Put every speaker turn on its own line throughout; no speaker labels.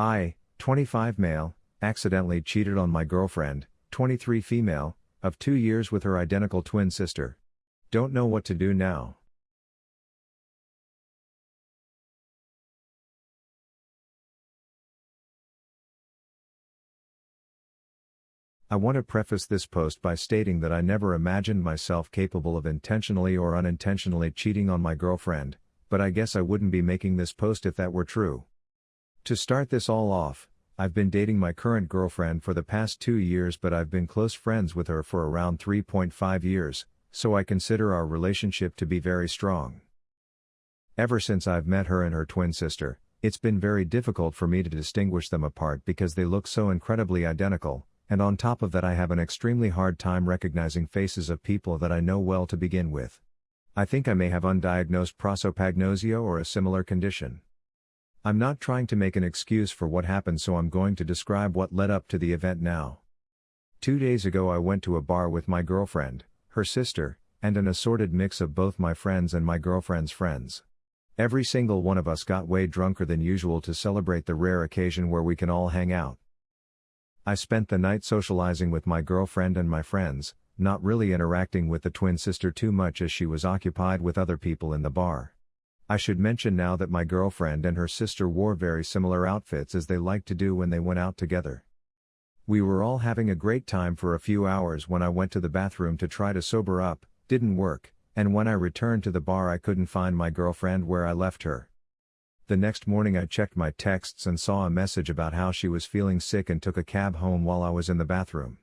I, 25 male, accidentally cheated on my girlfriend, 23 female, of 2 years with her identical twin sister. Don't know what to do now. I want to preface this post by stating that I never imagined myself capable of intentionally or unintentionally cheating on my girlfriend, but I guess I wouldn't be making this post if that were true. To start this all off, I've been dating my current girlfriend for the past 2 years, but I've been close friends with her for around 3.5 years, so I consider our relationship to be very strong. Ever since I've met her and her twin sister, it's been very difficult for me to distinguish them apart because they look so incredibly identical, and on top of that I have an extremely hard time recognizing faces of people that I know well to begin with. I think I may have undiagnosed prosopagnosia or a similar condition. I'm not trying to make an excuse for what happened, so I'm going to describe what led up to the event now. 2 days ago I went to a bar with my girlfriend, her sister, and an assorted mix of both my friends and my girlfriend's friends. Every single one of us got way drunker than usual to celebrate the rare occasion where we can all hang out. I spent the night socializing with my girlfriend and my friends, not really interacting with the twin sister too much as she was occupied with other people in the bar. I should mention now that my girlfriend and her sister wore very similar outfits as they liked to do when they went out together. We were all having a great time for a few hours when I went to the bathroom to try to sober up, didn't work, and when I returned to the bar I couldn't find my girlfriend where I left her. The next morning I checked my texts and saw a message about how she was feeling sick and took a cab home while I was in the bathroom.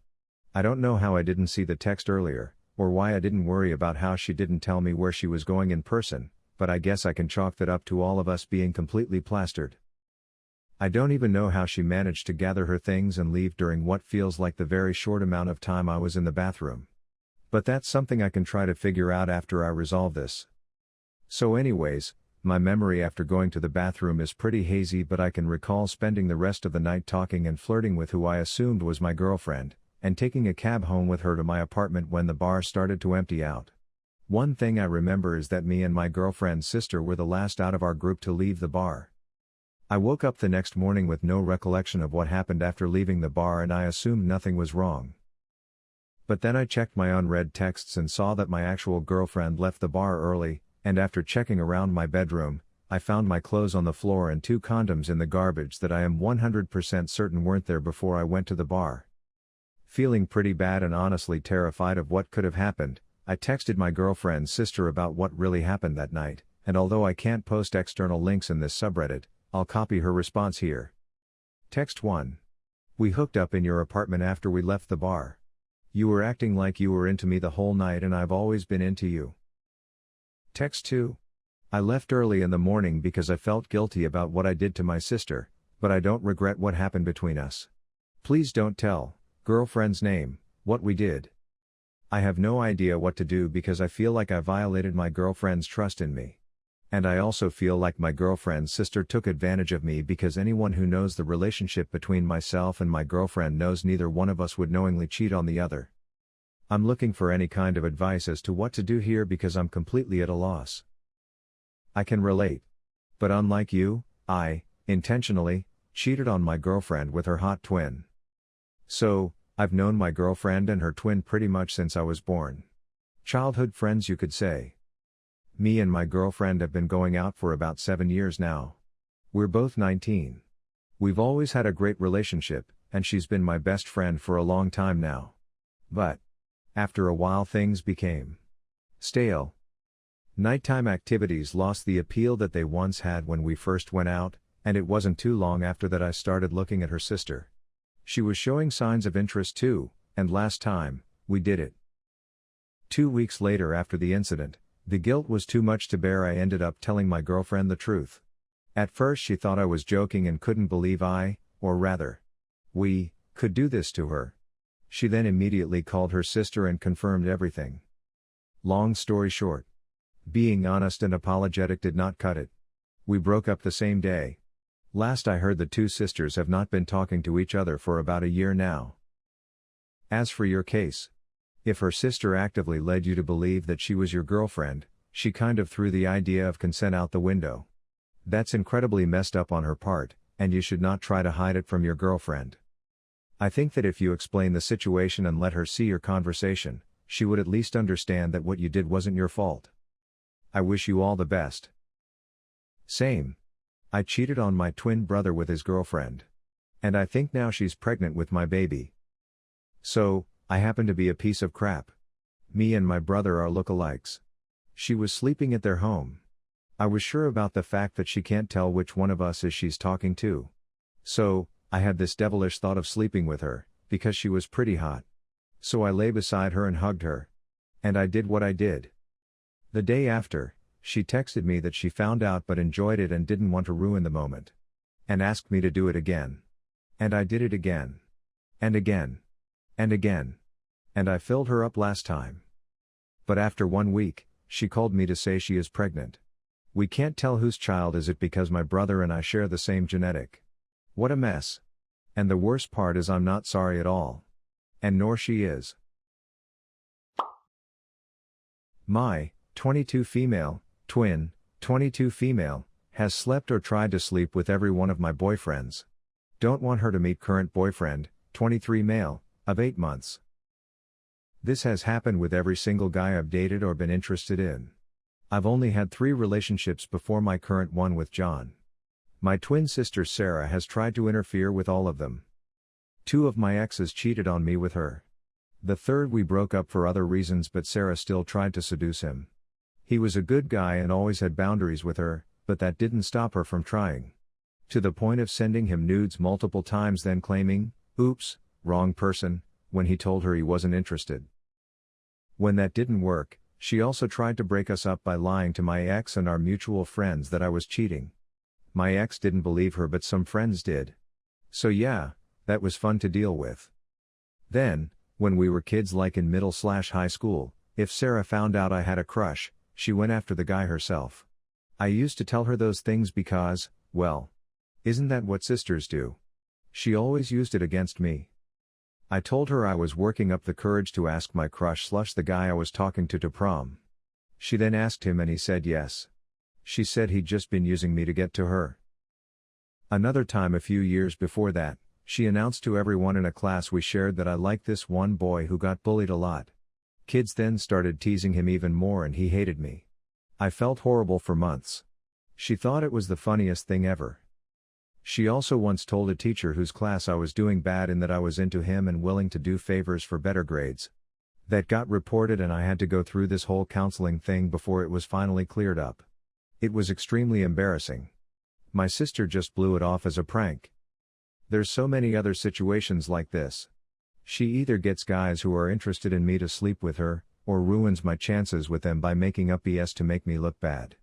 I don't know how I didn't see the text earlier, or why I didn't worry about how she didn't tell me where she was going in person, but I guess I can chalk that up to all of us being completely plastered. I don't even know how she managed to gather her things and leave during what feels like the very short amount of time I was in the bathroom. But that's something I can try to figure out after I resolve this. So anyways, my memory after going to the bathroom is pretty hazy, but I can recall spending the rest of the night talking and flirting with who I assumed was my girlfriend, and taking a cab home with her to my apartment when the bar started to empty out. One thing I remember is that me and my girlfriend's sister were the last out of our group to leave the bar. I woke up the next morning with no recollection of what happened after leaving the bar, and I assumed nothing was wrong. But then I checked my unread texts and saw that my actual girlfriend left the bar early, and after checking around my bedroom, I found my clothes on the floor and 2 condoms in the garbage that I am 100% certain weren't there before I went to the bar. Feeling pretty bad and honestly terrified of what could have happened, I texted my girlfriend's sister about what really happened that night, and although I can't post external links in this subreddit, I'll copy her response here. Text 1. We hooked up in your apartment after we left the bar. You were acting like you were into me the whole night, and I've always been into you. Text 2. I left early in the morning because I felt guilty about what I did to my sister, but I don't regret what happened between us. Please don't tell, girlfriend's name, what we did. I have no idea what to do because I feel like I violated my girlfriend's trust in me. And I also feel like my girlfriend's sister took advantage of me because anyone who knows the relationship between myself and my girlfriend knows neither one of us would knowingly cheat on the other. I'm looking for any kind of advice as to what to do here because I'm completely at a loss. I can relate. But unlike you, I, intentionally, cheated on my girlfriend with her hot twin. So, I've known my girlfriend and her twin pretty much since I was born. Childhood friends, you could say. Me and my girlfriend have been going out for about 7 years now. We're both 19. We've always had a great relationship, and she's been my best friend for a long time now. But after a while things became stale. Nighttime activities lost the appeal that they once had when we first went out, and it wasn't too long after that I started looking at her sister. She was showing signs of interest too, and last time we did it. 2 weeks later after the incident, the guilt was too much to bear. I ended up telling my girlfriend the truth. At first she thought I was joking and couldn't believe or rather, we, could do this to her. She then immediately called her sister and confirmed everything. Long story short, being honest and apologetic did not cut it. We broke up the same day. Last I heard, the two sisters have not been talking to each other for about a year now. As for your case, if her sister actively led you to believe that she was your girlfriend, she kind of threw the idea of consent out the window. That's incredibly messed up on her part, and you should not try to hide it from your girlfriend. I think that if you explain the situation and let her see your conversation, she would at least understand that what you did wasn't your fault. I wish you all the best. Same. I cheated on my twin brother with his girlfriend. And I think now she's pregnant with my baby. So, I happen to be a piece of crap. Me and my brother are lookalikes. She was sleeping at their home. I was sure about the fact that she can't tell which one of us is she's talking to. So, I had this devilish thought of sleeping with her, because she was pretty hot. So I lay beside her and hugged her. And I did what I did. The day after, she texted me that she found out but enjoyed it and didn't want to ruin the moment. And asked me to do it again. And I did it again. And again. And again. And I filled her up last time. But after 1 week, she called me to say she is pregnant. We can't tell whose child is it because my brother and I share the same genetic. What a mess. And the worst part is I'm not sorry at all. And nor she is. My 22 female, twin, 22 female, has slept or tried to sleep with every one of my boyfriends. Don't want her to meet current boyfriend, 23 male, of 8 months. This has happened with every single guy I've dated or been interested in. I've only had 3 relationships before my current one with John. My twin sister Sarah has tried to interfere with all of them. 2 of my exes cheated on me with her. The third we broke up for other reasons, but Sarah still tried to seduce him. He was a good guy and always had boundaries with her, but that didn't stop her from trying. To the point of sending him nudes multiple times, then claiming, "Oops, wrong person," when he told her he wasn't interested. When that didn't work, she also tried to break us up by lying to my ex and our mutual friends that I was cheating. My ex didn't believe her, but some friends did. So yeah, that was fun to deal with. Then, when we were kids, like in middle/high school, if Sarah found out I had a crush, she went after the guy herself. I used to tell her those things because, well, isn't that what sisters do? She always used it against me. I told her I was working up the courage to ask my crush / the guy I was talking to prom. She then asked him and he said yes. She said he'd just been using me to get to her. Another time a few years before that, she announced to everyone in a class we shared that I liked this one boy who got bullied a lot. Kids then started teasing him even more and he hated me. I felt horrible for months. She thought it was the funniest thing ever. She also once told a teacher whose class I was doing bad in that I was into him and willing to do favors for better grades. That got reported and I had to go through this whole counseling thing before it was finally cleared up. It was extremely embarrassing. My sister just blew it off as a prank. There's so many other situations like this. She either gets guys who are interested in me to sleep with her, or ruins my chances with them by making up BS to make me look bad.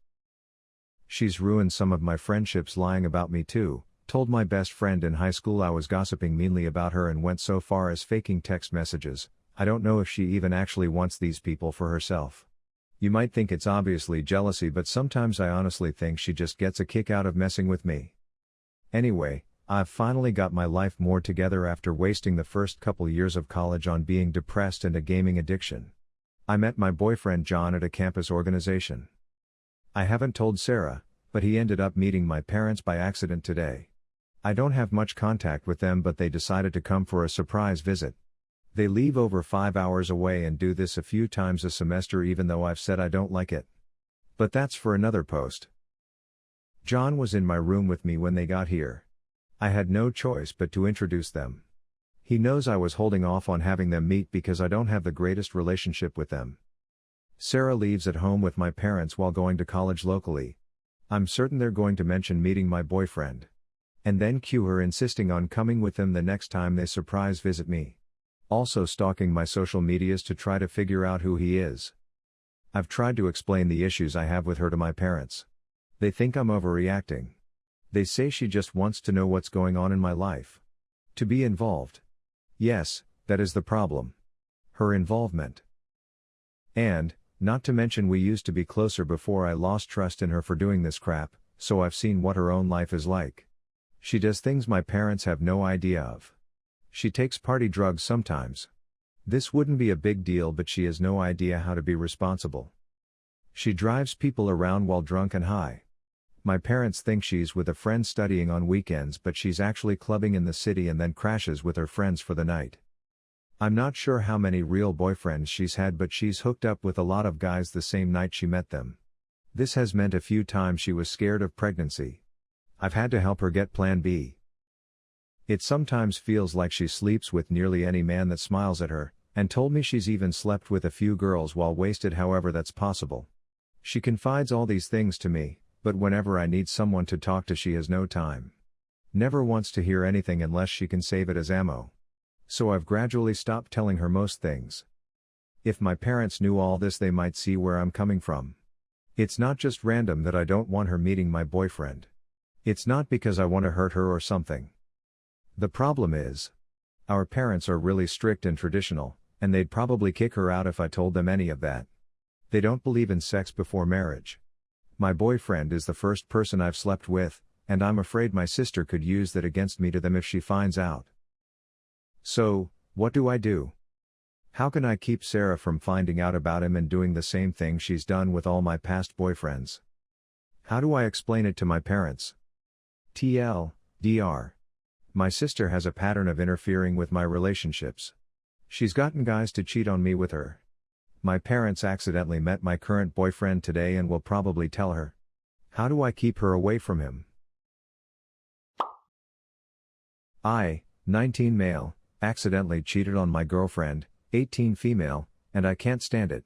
She's ruined some of my friendships lying about me too. Told my best friend in high school I was gossiping meanly about her and went so far as faking text messages. I don't know if she even actually wants these people for herself. You might think it's obviously jealousy, but sometimes I honestly think she just gets a kick out of messing with me. Anyway, I've finally got my life more together after wasting the first couple years of college on being depressed and a gaming addiction. I met my boyfriend John at a campus organization. I haven't told Sarah, but he ended up meeting my parents by accident today. I don't have much contact with them, but they decided to come for a surprise visit. They leave over 5 hours away and do this a few times a semester, even though I've said I don't like it. But that's for another post. John was in my room with me when they got here. I had no choice but to introduce them. He knows I was holding off on having them meet because I don't have the greatest relationship with them. Sarah leaves at home with my parents while going to college locally. I'm certain they're going to mention meeting my boyfriend. And then cue her insisting on coming with them the next time they surprise visit me. Also stalking my social medias to try to figure out who he is. I've tried to explain the issues I have with her to my parents. They think I'm overreacting. They say she just wants to know what's going on in my life. To be involved. Yes, that is the problem. Her involvement. And, not to mention, we used to be closer before I lost trust in her for doing this crap, so I've seen what her own life is like. She does things my parents have no idea of. She takes party drugs sometimes. This wouldn't be a big deal, but she has no idea how to be responsible. She drives people around while drunk and high. My parents think she's with a friend studying on weekends, but she's actually clubbing in the city and then crashes with her friends for the night. I'm not sure how many real boyfriends she's had, but she's hooked up with a lot of guys the same night she met them. This has meant a few times she was scared of pregnancy. I've had to help her get Plan B. It sometimes feels like she sleeps with nearly any man that smiles at her, and told me she's even slept with a few girls while wasted, however that's possible. She confides all these things to me, but whenever I need someone to talk to she has no time. Never wants to hear anything unless she can save it as ammo. So I've gradually stopped telling her most things. If my parents knew all this they might see where I'm coming from. It's not just random that I don't want her meeting my boyfriend. It's not because I want to hurt her or something. The problem is, our parents are really strict and traditional, and they'd probably kick her out if I told them any of that. They don't believe in sex before marriage. My boyfriend is the first person I've slept with, and I'm afraid my sister could use that against me to them if she finds out. So, what do I do? How can I keep Sarah from finding out about him and doing the same thing she's done with all my past boyfriends? How do I explain it to my parents? TLDR. My sister has a pattern of interfering with my relationships. She's gotten guys to cheat on me with her. My parents accidentally met my current boyfriend today and will probably tell her. How do I keep her away from him? 19 male, accidentally cheated on my girlfriend, 18 female, and I can't stand it.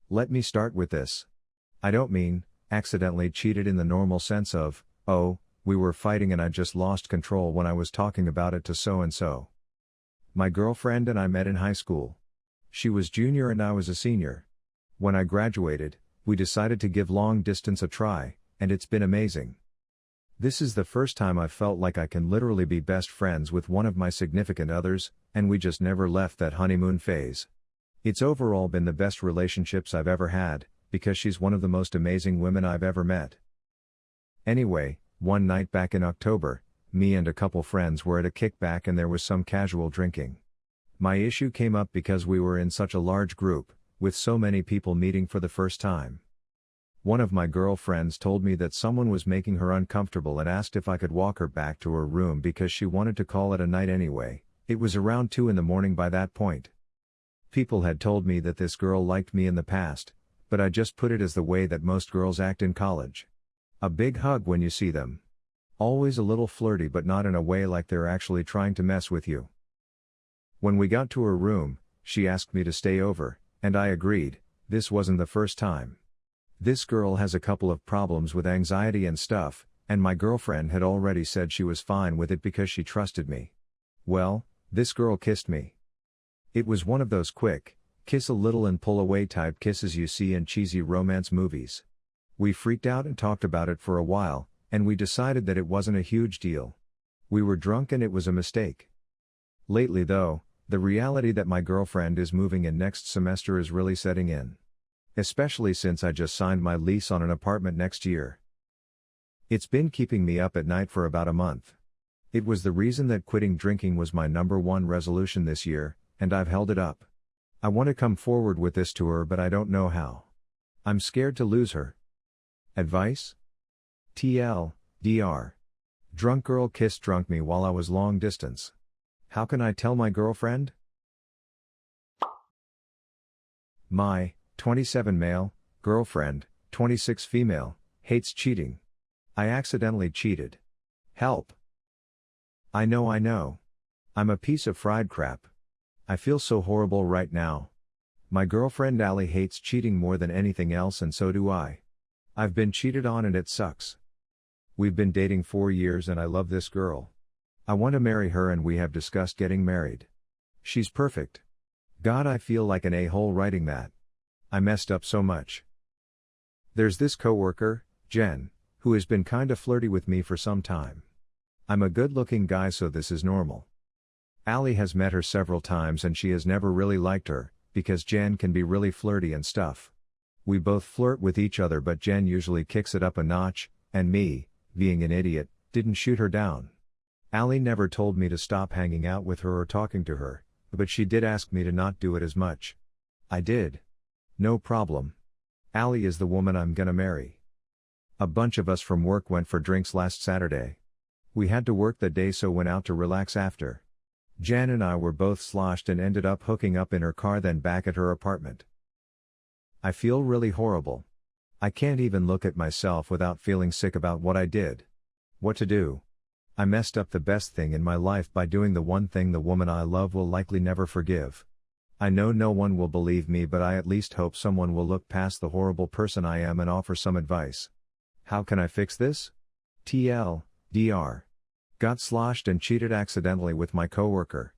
Let me start with this. I don't mean, accidentally cheated in the normal sense of, oh, we were fighting and I just lost control when I was talking about it to so-and-so. My girlfriend and I met in high school. She was junior and I was a senior. When I graduated, we decided to give long distance a try, and it's been amazing. This is the first time I've felt like I can literally be best friends with one of my significant others, and we just never left that honeymoon phase. It's overall been the best relationships I've ever had, because she's one of the most amazing women I've ever met. Anyway, one night back in October, me and a couple friends were at a kickback and there was some casual drinking. My issue came up because we were in such a large group, with so many people meeting for the first time. One of my girlfriends told me that someone was making her uncomfortable and asked if I could walk her back to her room because she wanted to call it a night anyway. It was around 2 a.m. by that point. People had told me that this girl liked me in the past, but I just put it as the way that most girls act in college. A big hug when you see them. Always a little flirty but not in a way like they're actually trying to mess with you. When we got to her room, she asked me to stay over, and I agreed. This wasn't the first time. This girl has a couple of problems with anxiety and stuff, and my girlfriend had already said she was fine with it because she trusted me. Well, this girl kissed me. It was one of those quick, kiss a little and pull away type kisses you see in cheesy romance movies. We freaked out and talked about it for a while, and we decided that it wasn't a huge deal. We were drunk and it was a mistake. Lately though, the reality that my girlfriend is moving in next semester is really setting in. Especially since I just signed my lease on an apartment next year. It's been keeping me up at night for about a month. It was the reason that quitting drinking was my #1 resolution this year, and I've held it up. I want to come forward with this to her but I don't know how. I'm scared to lose her. Advice? TLDR. Drunk girl kissed drunk me while I was long distance. How can I tell my girlfriend? My 27 male, girlfriend, 26 female, hates cheating. I accidentally cheated. Help. I know. I'm a piece of fried crap. I feel so horrible right now. My girlfriend Allie hates cheating more than anything else and so do I. I've been cheated on and it sucks. We've been dating 4 years and I love this girl. I want to marry her and we have discussed getting married. She's perfect. God, I feel like an a-hole writing that. I messed up so much. There's this coworker, Jen, who has been kinda flirty with me for some time. I'm a good-looking guy so this is normal. Allie has met her several times and she has never really liked her, because Jen can be really flirty and stuff. We both flirt with each other but Jen usually kicks it up a notch, and me, being an idiot, didn't shoot her down. Allie never told me to stop hanging out with her or talking to her, but she did ask me to not do it as much. I did. No problem. Allie is the woman I'm gonna marry. A bunch of us from work went for drinks last Saturday. We had to work that day so went out to relax after. Jan and I were both sloshed and ended up hooking up in her car then back at her apartment. I feel really horrible. I can't even look at myself without feeling sick about what I did. What to do? I messed up the best thing in my life by doing the one thing the woman I love will likely never forgive. I know no one will believe me, but I at least hope someone will look past the horrible person I am and offer some advice. How can I fix this? TL, DR. Got sloshed and cheated accidentally with my coworker.